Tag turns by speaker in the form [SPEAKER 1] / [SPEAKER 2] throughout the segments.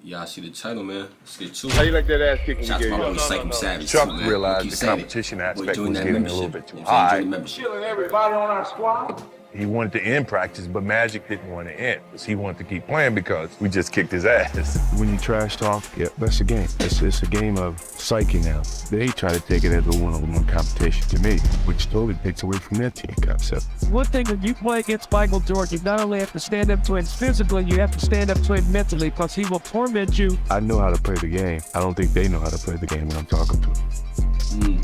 [SPEAKER 1] Y'all see the title, man. Let's get to it.
[SPEAKER 2] How you like that ass kick when
[SPEAKER 1] Shout
[SPEAKER 2] you
[SPEAKER 1] out to
[SPEAKER 2] gave
[SPEAKER 1] my boy Psycho Savage
[SPEAKER 3] Chuck
[SPEAKER 1] too, man.
[SPEAKER 3] realized the competition aspect was getting a little bit too high.
[SPEAKER 2] Killing everybody on our squad.
[SPEAKER 3] He wanted to end practice, but Magic didn't want to end. He wanted to keep playing because we just kicked his ass.
[SPEAKER 4] When you trash talk, yeah, that's a game. It's a game of psyche now. They try to take it as a one-on-one competition to me, which totally takes away from their team concept.
[SPEAKER 5] One thing when you play against Michael Jordan, you not only have to stand up to him physically, you have to stand up to him mentally, because he will torment you.
[SPEAKER 4] I know how to play the game. I don't think they know how to play the game when I'm talking to them.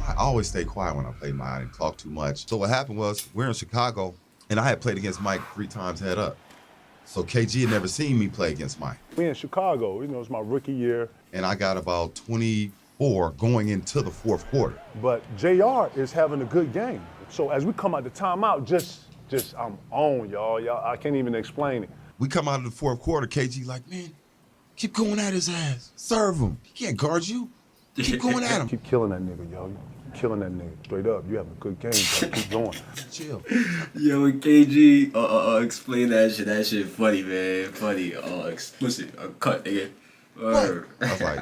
[SPEAKER 6] I always stay quiet when I play mine and talk too much. So what happened was, we're in Chicago, and I had played against Mike 3 times head up. So KG had never seen me play against Mike.
[SPEAKER 7] We in Chicago, it's my rookie year.
[SPEAKER 6] And I got about 24 going into the fourth quarter.
[SPEAKER 7] But JR is having a good game. So as we come out the timeout, just I'm on, y'all. I can't even explain it.
[SPEAKER 6] We come out of the fourth quarter, KG like, man, keep going at his ass. Serve him. He can't guard you. Keep going at him.
[SPEAKER 7] Keep killing that nigga, yo. Killing that nigga. Straight up. You having a good game, bro. Keep going.
[SPEAKER 6] Chill.
[SPEAKER 1] Yo, KG, explain that shit. That shit funny, man. Funny. Explicit. Cut, nigga.
[SPEAKER 6] I was like,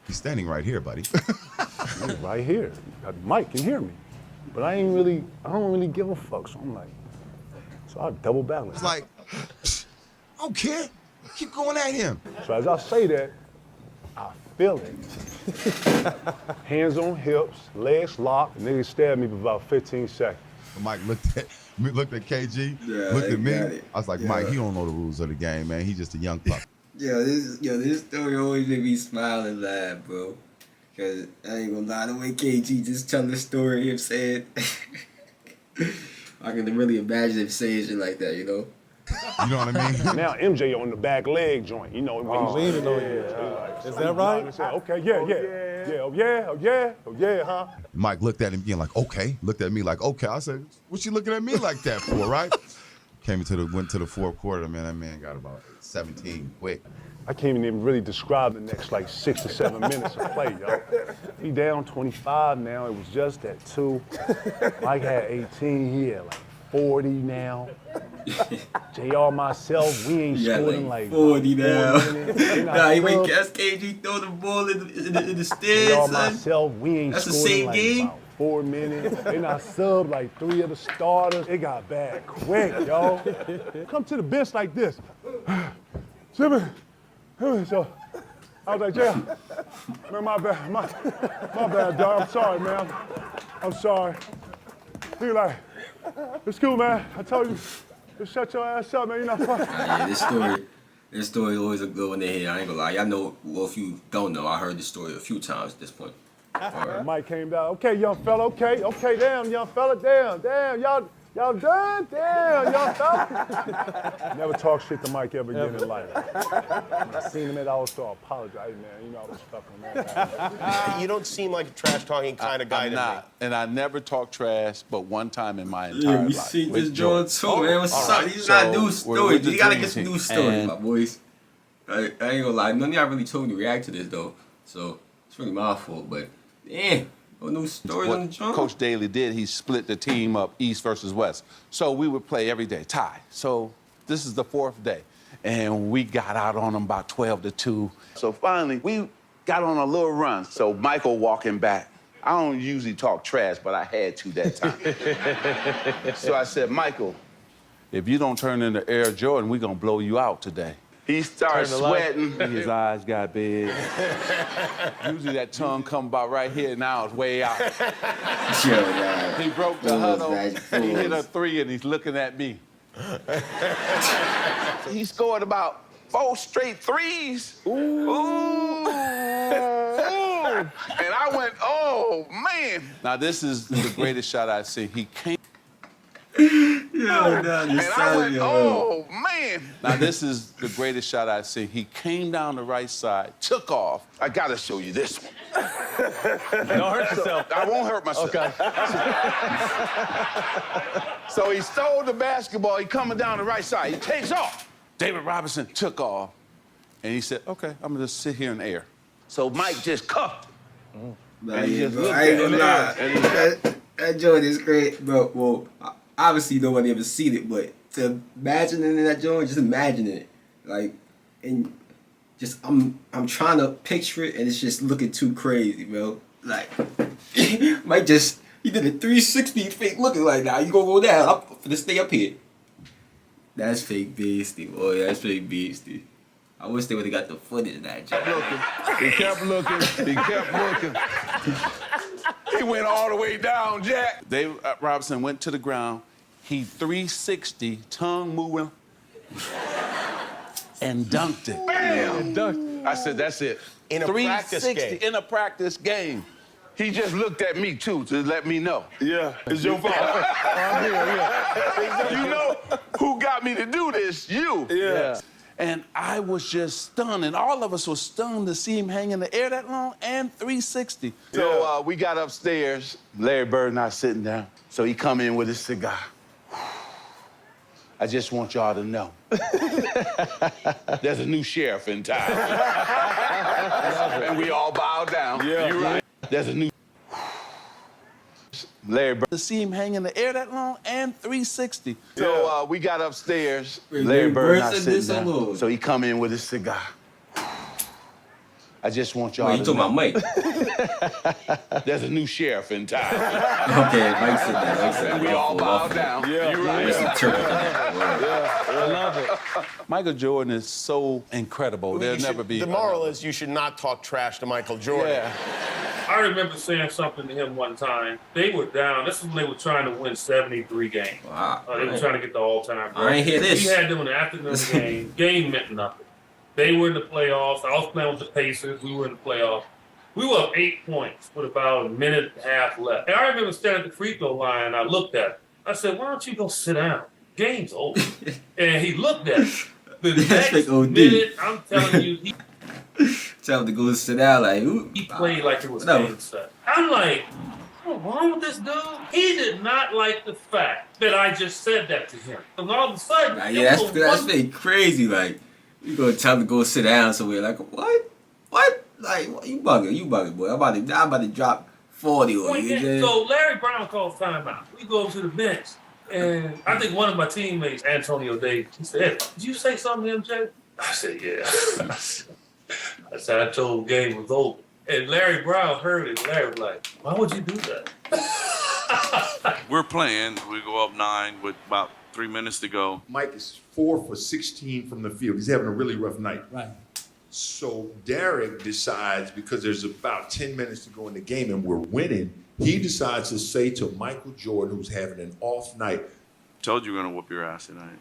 [SPEAKER 6] he's standing right here, buddy.
[SPEAKER 7] He's right here. Mike can hear me. But I don't really give a fuck. So I'm like, so I double back.
[SPEAKER 6] It's like, I don't care. Keep going at him.
[SPEAKER 7] So as I say that, I feel it. Hands on hips, legs locked. The nigga stabbed me for about 15 seconds.
[SPEAKER 6] Mike looked at KG, looked at me. I was like, Mike, he don't know the rules of the game, man. He's just a young pup.
[SPEAKER 1] This story always make me smile and laugh, bro. Cause I ain't gonna lie, the way KG just tell the story, him saying, I can really imagine him saying shit like that, you know?
[SPEAKER 6] You know what I mean?
[SPEAKER 7] Now MJ on the back leg joint, when he's leaning on you. Is that right? Okay, yeah, huh?
[SPEAKER 6] Mike looked at him again like, okay. Looked at me like, okay. I said, what you looking at me like that for, right? Went to the fourth quarter, man. That man got about 17 quick.
[SPEAKER 7] I can't even really describe the next 6 to 7 minutes of play, yo. We down 25 now. It was just at 2. Mike had 18. He had 40 now. JR myself, we ain't scoring
[SPEAKER 1] 40 now.
[SPEAKER 7] Nah,
[SPEAKER 1] he went cast KG throw the ball in the stairs.
[SPEAKER 7] JR myself, we ain't
[SPEAKER 1] That's
[SPEAKER 7] scoring
[SPEAKER 1] the same game?
[SPEAKER 7] about 4 minutes. Then I subbed 3 of the starters. It got bad quick, yo. Come to the bench like this. Jimmy. So I was like, JR, man, my bad, dog. I'm sorry, man. I'm sorry. He was like, it's cool, man. I told you, just shut your ass up, man. You're not fucking.
[SPEAKER 1] Yeah, this story is always a good one to hear. I ain't gonna lie. Y'all know, well, if you don't know, I heard this story a few times at this point. Right.
[SPEAKER 7] Mike came down. Okay, young fella. Okay, damn, young fella. Damn, y'all done? Damn, young fella. Never talk shit to Mike ever again in life. When I seen him at all, so I apologize, man. I was fucking, man.
[SPEAKER 8] You don't seem like a trash talking kind of guy to me.
[SPEAKER 9] And I never talk trash, but one time in my entire life.
[SPEAKER 1] We see this joint too, man. What's up? You
[SPEAKER 9] So,
[SPEAKER 1] gotta do stories. You gotta get some new stories,
[SPEAKER 9] and
[SPEAKER 1] my boys. I ain't gonna lie. None of y'all really told me to react to this though, so it's really my fault. But damn. No new stories on the jump.
[SPEAKER 9] Coach Daly did, he split the team up East versus West. So we would play every day, tie. So this is the 4th day. And we got out on them about 12-2. So finally, we got on a little run. So Michael walking back. I don't usually talk trash, but I had to that time. So I said, Michael, if you don't turn into Air Jordan, we're gonna blow you out today. He started sweating. His eyes got big. Usually that tongue come about right here, now it's way out. He broke the huddle. He hit a 3 and he's looking at me. So he scored about 4 straight 3s. Ooh. And I went, oh, man. Now this is the greatest shot I've seen. He came.
[SPEAKER 1] And
[SPEAKER 9] I went, oh, man. Now, this is the greatest shot I've seen. He came down the right side, took off. I got to show you this one.
[SPEAKER 8] Don't hurt yourself.
[SPEAKER 9] I won't hurt myself.
[SPEAKER 8] Okay.
[SPEAKER 9] So he stole the basketball. He coming down the right side. He takes off. David Robinson took off. And he said, okay, I'm going to just sit here in the air. So Mike just cuffed him.
[SPEAKER 1] I ain't gonna lie. That joint is great, bro. Well, obviously nobody ever seen it, but to imagine in that joint, just imagining it. Like, and just I'm trying to picture it, and it's just looking too crazy, bro. Like, Mike just he did a 360 fake looking like, nah, you gonna go down? I'm finna stay up here. That's fake beastie, boy. That's fake beastie. I wish they would have got the footage of that.
[SPEAKER 3] He kept looking. He kept looking. He went all the way down, Jack.
[SPEAKER 9] Dave Robinson went to the ground. He 360, tongue moving, and dunked it.
[SPEAKER 3] Bam! I said, that's it.
[SPEAKER 8] In a practice
[SPEAKER 9] 360
[SPEAKER 8] game.
[SPEAKER 9] in a practice game.
[SPEAKER 3] He just looked at me, too, to let me know.
[SPEAKER 8] Yeah, it's your fault.
[SPEAKER 3] You know who got me to do this? You.
[SPEAKER 8] Yeah.
[SPEAKER 9] And I was just stunned, and all of us were stunned to see him hang in the air that long and 360. So we got upstairs. Larry Bird and I sitting down. So he come in with his cigar. I just want y'all to know. There's a new sheriff in town. And we all bow down.
[SPEAKER 8] Yeah.
[SPEAKER 9] You're right. There's a new Larry Bird. To see him hang in the air that long and 360. So we got upstairs.
[SPEAKER 1] Wait,
[SPEAKER 9] Larry Bird and I
[SPEAKER 1] said this
[SPEAKER 9] sitting down.
[SPEAKER 1] alone?
[SPEAKER 9] So he come in with his cigar. I just want y'all
[SPEAKER 1] Wait, you
[SPEAKER 9] to
[SPEAKER 1] talking
[SPEAKER 9] know.
[SPEAKER 1] about Mike?
[SPEAKER 9] There's a new sheriff in town.
[SPEAKER 1] Okay, Mike said that. Mike said that.
[SPEAKER 9] And we all bow down.
[SPEAKER 8] Yeah.
[SPEAKER 9] You're right.
[SPEAKER 1] Misinterpreted that word.
[SPEAKER 8] I love it.
[SPEAKER 9] Michael Jordan is so incredible. There'll never be.
[SPEAKER 8] The moral is you should not talk trash to Michael Jordan.
[SPEAKER 9] Yeah.
[SPEAKER 10] I remember saying something to him one time. They were down. This is when they were trying to win 73 games.
[SPEAKER 1] Wow.
[SPEAKER 10] They were trying to get the all-time record.
[SPEAKER 1] I ain't hear this.
[SPEAKER 10] We had them in the afternoon game. Game meant nothing. They were in the playoffs. I was playing with the Pacers. We were in the playoffs. We were up 8 points with about a minute and a half left. And I remember standing at the free throw line, and I looked at him. I said, why don't you go sit down? Game's over. And he looked at me. The
[SPEAKER 1] That's
[SPEAKER 10] next
[SPEAKER 1] like OD.
[SPEAKER 10] minute, I'm telling you,
[SPEAKER 1] Tell him to go sit down like, ooh.
[SPEAKER 10] he played like it was
[SPEAKER 1] No.
[SPEAKER 10] game set. I'm like, what's wrong with this dude? He did not like the fact that I just said that to him. And all of a sudden,
[SPEAKER 1] Nah,
[SPEAKER 10] it
[SPEAKER 1] yeah,
[SPEAKER 10] was
[SPEAKER 1] that's
[SPEAKER 10] one-
[SPEAKER 1] fake crazy. Like, you gonna tell him to go sit down somewhere? Like, what? What? Like, you bugging, boy. I'm about to drop 40 on you. Yeah.
[SPEAKER 10] So Larry Brown calls timeout. We go over to the bench, and I think one of my teammates, Antonio Davis, he said, "Did you say something to him, Jay?" I said, "Yeah." I said, "I told the game was over." And Larry Brown heard it. Larry was like, "Why would you do that?"
[SPEAKER 11] We're playing. We go up 9 with about 3 minutes to go.
[SPEAKER 12] Mike is 4 for 16 from the field. He's having a really rough night.
[SPEAKER 5] Right.
[SPEAKER 12] So Derek decides, because there's about 10 minutes to go in the game and we're winning, he decides to say to Michael Jordan, who's having an off night,
[SPEAKER 11] Told you we're gonna whoop your ass tonight.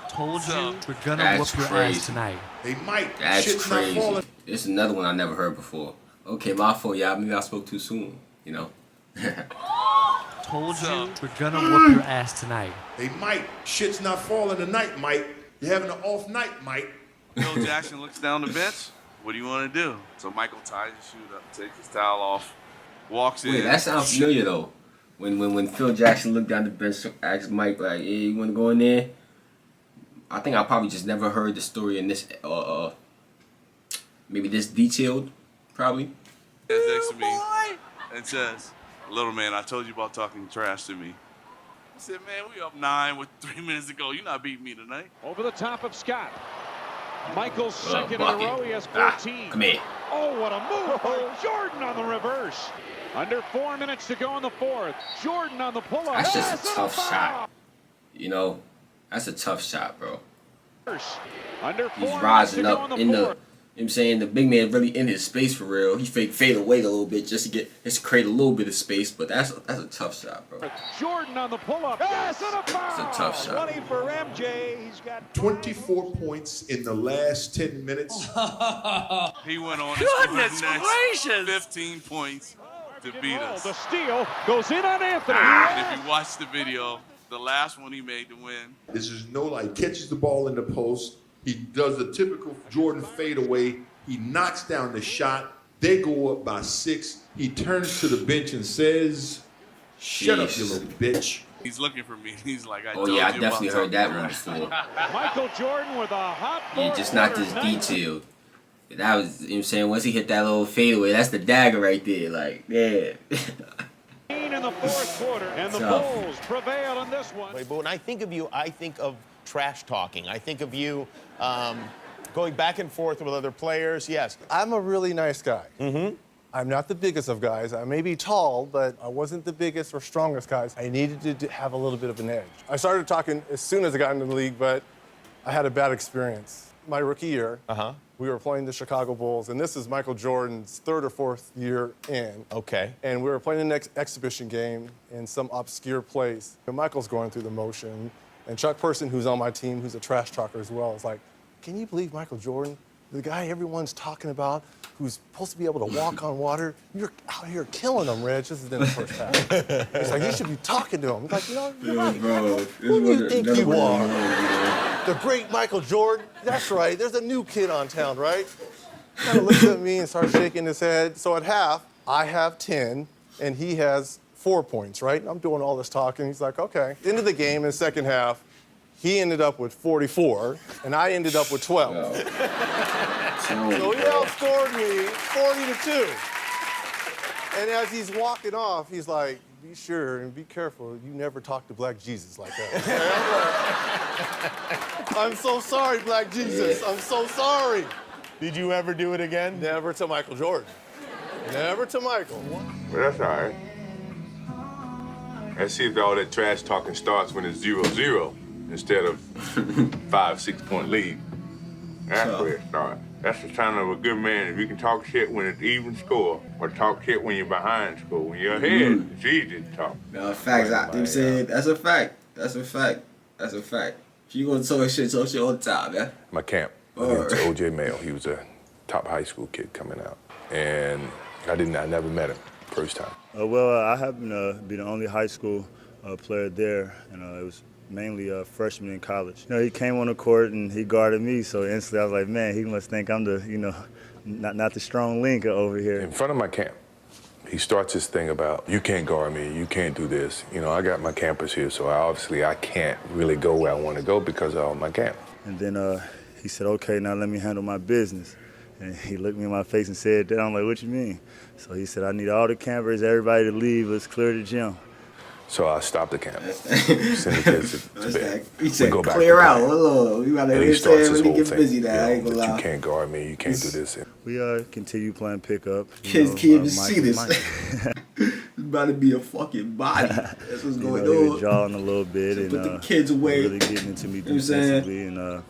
[SPEAKER 13] Told you we're gonna
[SPEAKER 1] That's
[SPEAKER 13] whoop your
[SPEAKER 1] crazy.
[SPEAKER 13] ass tonight.
[SPEAKER 12] "Hey, Mike,
[SPEAKER 1] That's
[SPEAKER 12] shit's not
[SPEAKER 1] crazy.
[SPEAKER 12] falling."
[SPEAKER 1] This is another one I never heard before. Okay, my fault, y'all. Maybe I spoke too soon, you know?
[SPEAKER 13] Told you we're gonna whoop your ass tonight.
[SPEAKER 12] "Hey, Mike, shit's not falling tonight, Mike. You're having an off night, Mike."
[SPEAKER 11] Phil Jackson looks down the bench. What do you want to do? So Michael ties his shoe up, takes his towel off, walks in.
[SPEAKER 1] Wait, that sounds familiar, though. When Phil Jackson looked down the bench, asked Mike, like, hey, you want to go in there? I think I probably just never heard the story in this, maybe this detailed, probably.
[SPEAKER 11] Stands next to me and says, "Little man, I told you about talking trash to me." I said, "Man, we up 9 with 3 minutes to go. You're not beating me tonight."
[SPEAKER 2] Over the top of Scott. Michael's second in a
[SPEAKER 1] bucket.
[SPEAKER 2] row. He has 14.
[SPEAKER 1] Come here.
[SPEAKER 2] Oh, what a move by Jordan on the reverse. Under 4 minutes to go in the fourth. Jordan on the pull-up.
[SPEAKER 1] That's just a tough shot. You know, that's a tough shot, bro.
[SPEAKER 2] Under 4
[SPEAKER 1] He's
[SPEAKER 2] minutes to
[SPEAKER 1] rising
[SPEAKER 2] go
[SPEAKER 1] up
[SPEAKER 2] in
[SPEAKER 1] in the, you know
[SPEAKER 2] fourth.
[SPEAKER 1] what I'm saying? The big man really in his space for real. He fade away a little bit just to create a little bit of space, but that's a tough shot, bro.
[SPEAKER 2] Jordan on the pull-up. Yes, and a foul.
[SPEAKER 1] It's a tough shot.
[SPEAKER 2] 20 for MJ. He's got
[SPEAKER 12] 24 points in the last 10 minutes.
[SPEAKER 11] He went on to score the next 15 points to beat us.
[SPEAKER 2] The steal goes in on Anthony.
[SPEAKER 11] And if you watch the video, the last one he made to win.
[SPEAKER 12] This is no, like, catches the ball in the post. He does the typical Jordan fadeaway. He knocks down the shot. They go up by 6. He turns to the bench and says, "Shut up, you little bitch."
[SPEAKER 11] He's looking for me. He's like,
[SPEAKER 1] Oh yeah, I definitely heard that one before.
[SPEAKER 2] Michael Jordan with a hot
[SPEAKER 1] Yeah, just not this detailed. That was, you know what I'm saying? Once he hit that little fadeaway, that's the dagger right there. Like, yeah.
[SPEAKER 2] in the fourth quarter, and the
[SPEAKER 1] Tough.
[SPEAKER 2] Bulls prevail in this one.
[SPEAKER 8] Wait, but when I think of you, I think of trash talking. I think of you going back and forth with other players. Yes.
[SPEAKER 14] I'm a really nice guy.
[SPEAKER 8] Mm-hmm.
[SPEAKER 14] I'm not the biggest of guys. I may be tall, but I wasn't the biggest or strongest guys. I needed to have a little bit of an edge. I started talking as soon as I got into the league, but I had a bad experience. My rookie year, we were playing the Chicago Bulls, and this is Michael Jordan's 3rd or 4th year in.
[SPEAKER 8] Okay.
[SPEAKER 14] And we were playing an exhibition game in some obscure place. And Michael's going through the motion, and Chuck Person, who's on my team, who's a trash talker as well, is like, can you believe Michael Jordan, the guy everyone's talking about, who's supposed to be able to walk on water, you're out here killing him, Reg. This is in the first half. He's like, you should be talking to him. He's like, you know, you're right.
[SPEAKER 1] Bro,
[SPEAKER 14] Who do you think you are? The great Michael Jordan? That's right. There's a new kid on town, right? Kind of looks at me and starts shaking his head. So at half, I have 10, and he has 4 points, right? I'm doing all this talking. He's like, okay. End of the game in the second half, he ended up with 44, and I ended up with 12. So he outscored me 40-2. And as he's walking off, he's like, be sure and be careful. You never talk to Black Jesus like that. I'm so sorry, Black Jesus. I'm so sorry.
[SPEAKER 8] Did you ever do it again?
[SPEAKER 14] Never to Michael Jordan. Never to Michael.
[SPEAKER 15] Well, that's all right. Let's see if all that trash talking starts when it's 0-0 instead of 5-6 point lead. That's where it starts. That's the sign of a good man. If you can talk shit when it's even score, or talk shit when you're behind score. When you're ahead, it's easy to talk.
[SPEAKER 1] No, facts. I'm saying that's a fact. That's a fact. That's a fact. If you gonna talk shit all the time, man.
[SPEAKER 4] My camp. I went to O.J. Mayo. He was a top high school kid coming out, and I never met him first time.
[SPEAKER 16] I happen to be the only high school player there, and it was mainly a freshman in college. You know, he came on the court and he guarded me, so instantly I was like, man, he must think I'm the, not the strong link over here.
[SPEAKER 4] In front of my camp, he starts this thing about, you can't guard me, you can't do this. You know, I got my campus here, so I can't really go where I want to go because of my camp.
[SPEAKER 16] And then he said, okay, now let me handle my business. And he looked me in my face and said that. I'm like, what you mean? So he said, I need all the campers, everybody to leave, let's clear the gym.
[SPEAKER 4] So I stopped the camp. Send the kids to bed.
[SPEAKER 1] He said,
[SPEAKER 4] go back
[SPEAKER 1] clear out. Hold on. You gotta
[SPEAKER 4] starts
[SPEAKER 1] really
[SPEAKER 4] whole
[SPEAKER 1] get
[SPEAKER 4] thing,
[SPEAKER 1] busy now. I ain't gonna lie.
[SPEAKER 4] You can't guard me. You can't do this.
[SPEAKER 16] We continue playing pickup.
[SPEAKER 1] Kids can't even see this. It's about to be a fucking body. That's what's going
[SPEAKER 16] He
[SPEAKER 1] on.
[SPEAKER 16] was jawing a little bit and
[SPEAKER 1] put the kids away.
[SPEAKER 16] really getting into me defensively. And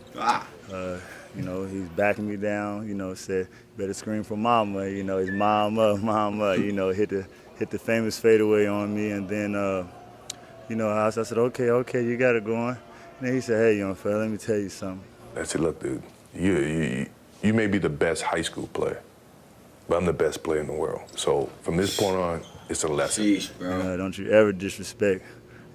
[SPEAKER 16] he's backing me down. Said better scream for mama. His mama. Hit the famous fadeaway on me, and then. I said, okay, you got it going. And then he said, hey, young fella, let me tell you something.
[SPEAKER 4] I said, look, dude, you may be the best high school player, but I'm the best player in the world. So from this point on, it's a lesson.
[SPEAKER 1] Jeez, bro.
[SPEAKER 16] Don't you ever disrespect,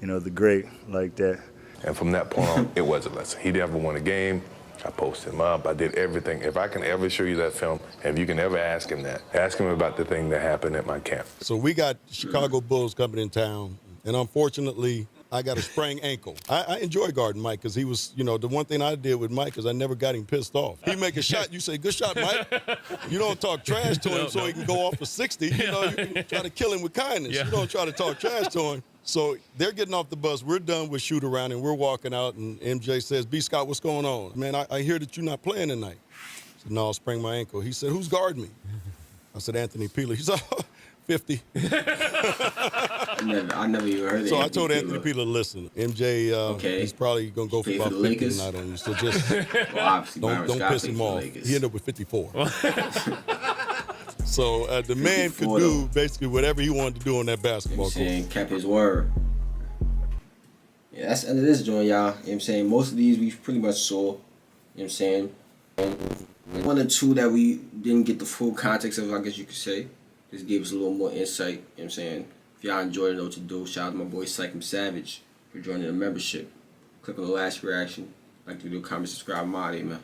[SPEAKER 16] the great like that.
[SPEAKER 4] And from that point on, it was a lesson. He never won a game. I posted him up. I did everything. If I can ever show you that film, and if you can ever ask him that, ask him about the thing that happened at my camp.
[SPEAKER 17] So we got Chicago Bulls coming in town. And unfortunately, I got a sprained ankle. I enjoy guarding Mike because he was, the one thing I did with Mike is I never got him pissed off. He make a shot, you say, good shot, Mike. You don't talk trash to him so he can go off for 60. You can try to kill him with kindness. You don't try to talk trash to him. So they're getting off the bus. We're done with shoot around and we're walking out and MJ says, B. Scott, what's going on? Man, I hear that you're not playing tonight. I said, no, I sprained my ankle. He said, who's guarding me? I said, Anthony Peeler. He said, 50.
[SPEAKER 1] I never even heard of
[SPEAKER 17] So I told Anthony Peeler, listen, MJ, he's probably going to go for about 50 tonight on you. So just don't piss him off. He ended up with 54. So the man could do basically whatever he wanted to do on that basketball court.
[SPEAKER 1] Kept his word. Yeah, that's the end of this joint, y'all. You know what I'm saying? Most of these we pretty much saw. You know what I'm saying? One or two that we didn't get the full context of, I guess you could say. Just gave us a little more insight, you know what I'm saying? If y'all enjoyed it, know what to do. Shout out to my boy Psychem Savage for joining the membership. Click on the last reaction. Like to do, comment, subscribe, I'm out of here, man.